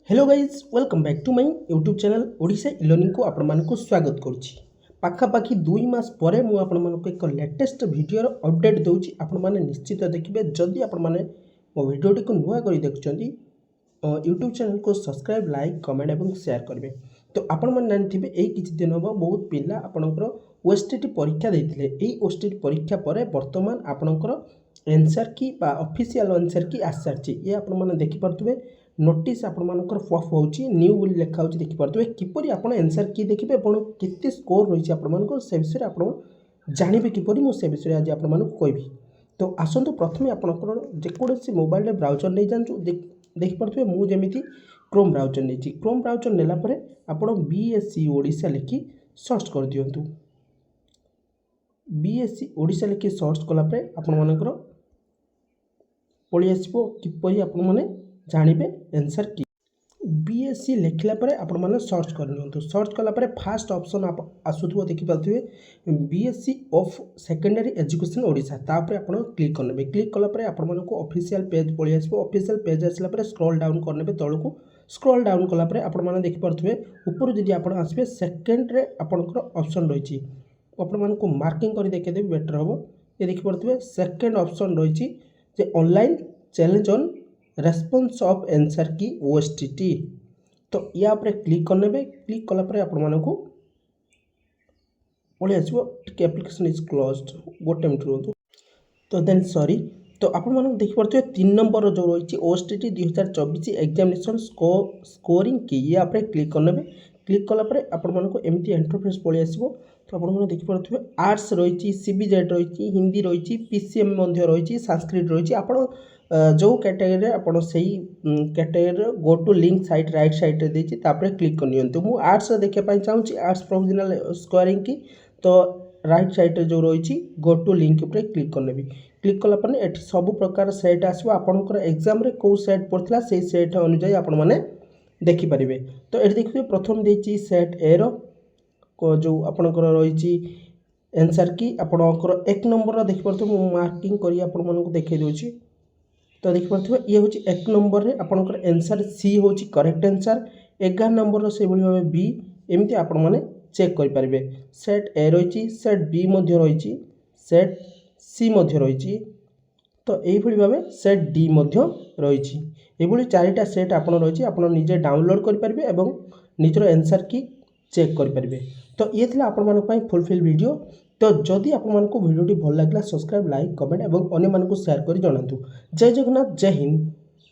Hello guys welcome back to my YouTube channel Odisha elearning को आपण मानक स्वागत करुच्ची। पाखापाखि 2 मास पर मुझे आपण मानक एक लेटेस्ट वीडियो अपडेट दूसरी। आपण माने निश्चित देखिए जदि आपण माने मो वीडियोटी को नुआ कर देखुं यूट्यूब चैनल को सब्सक्राइब लाइक कमेंट और शेयर करेंगे। तो आपण मैंने जानते हैं यही किसी दिन हम बहुत पिला आपणकर ओएसटीटी परीक्षा देते यही ओएसटीटी परीक्षा पर बर्तमान आपणकर आंसर की ऑफिशियल आंसर की आसी सारी ये आपण मैंने देखिपे नोटिस आपण मानकर पफ हो न्यू बोली लिखा हो देखिपे किपरि आप आंसर की देखिए केते स्कोर रही है से विषय आप जानवे किपरि मुझे विषय आज आप कहबी। तो आसतु प्रथम आपंकर जेकोसी मोबाइल ब्राउजर नहीं जाऊँ देखिपे मुझे क्रोम ब्राउजर नहीं क्रोम ब्राउजर नेलापर आप बीएससी ओडिशा लिखि सर्च कर दिंतु। बीएससी ओडिशा लिखि सर्च कलापर आपर पलि आसो किपरि आप जानवे आंसर की। बीएससी लिखला पर आपण माने सर्च करनियंतु। सर्च कला पर फास्ट ऑप्शन आप आसुथबो देखि पाथुवे BSC of secondary education Odisha तापर आपण क्लिक करनेबे। क्लिक कला पर आपण मानको ऑफिशियल पेज पळि आसीबो। ऑफिशियल पेज आसला पर स्क्रॉल डाउन करनेबे तळकु। स्क्रॉल डाउन कला पर आपण माने देखि पाथुवे ऊपर जदि आपण आसीबे सेकेंड रे आपनकर ऑप्शन रहिछि आपण मानको मार्किंग करि देखि देबे बेटर हबो। ये देखि पाथुवे सेकेंड ऑप्शन रहिछि जे online challenge on response of answer key OSTT. तो या पर क्लिक करने क्लिक कला पर आपण मानकु पळि आसीबो एप्लिकेशन इज क्लोज्ड गोटे मिनट रुहतु। तो देन सॉरी तो आपण मानक देखि परथि 3 नंबर जो रही ओएसटीटी 2024 एग्जामिनेशन स्कोरिंग की या पर क्लिक करने क्लिक कला पर आपण मानकु एमती इंटरफेस पळि आसीबो। तो आपण माने देखि परथि आर्ट्स रही सीबीजेड रही हिंदी रही पीसीएम मध्ये रही संस्कृत रही आपण जो कैटेगरी आपड़ से category go to link site right side रे क्लिक करनी मु आर्ट्स देखापी चाहूँगी आर्ट्स प्रोविजनल स्कोरिंग की। तो राइट साइड जो रही गो टू लिंक उपर क्लिक करने क्लिक कलापर ये सब प्रकार सेट आसो आपंकर एग्जाम रे कौ सेट पड़ता से सेट अनुजाई आपण मैंने देखिपारे। तो ये देखिए प्रथम देती सेट ए जो आपंकर रही आंसर की आपंकर 1 नंबर देखिपे मुझे मार्किंग कर आपको देखा दूसरी। तो देखिपे ये हूँ 1 नंबर रे आपनकर आंसर सी हूँ करेक्ट आंसर 11 नंबर से भाव बी एमती आपण मैंने चेक करेंगे। सेट ए रही सेट बी रही सेट सी रही तो यही भाव सेट डी रही ये 4टा सेट आप रही आप निजे डाउनलोड करेंगे और निजर आंसर की चेक करेंगे। तो ये थी आपण फुलफिल वीडियो। तो जदि आपको वीडियोटी भल लगा सब्सक्राइब लाइक कमेंट और अन्य शेयर कर जनातु। जय जगन्नाथ जय हिंद।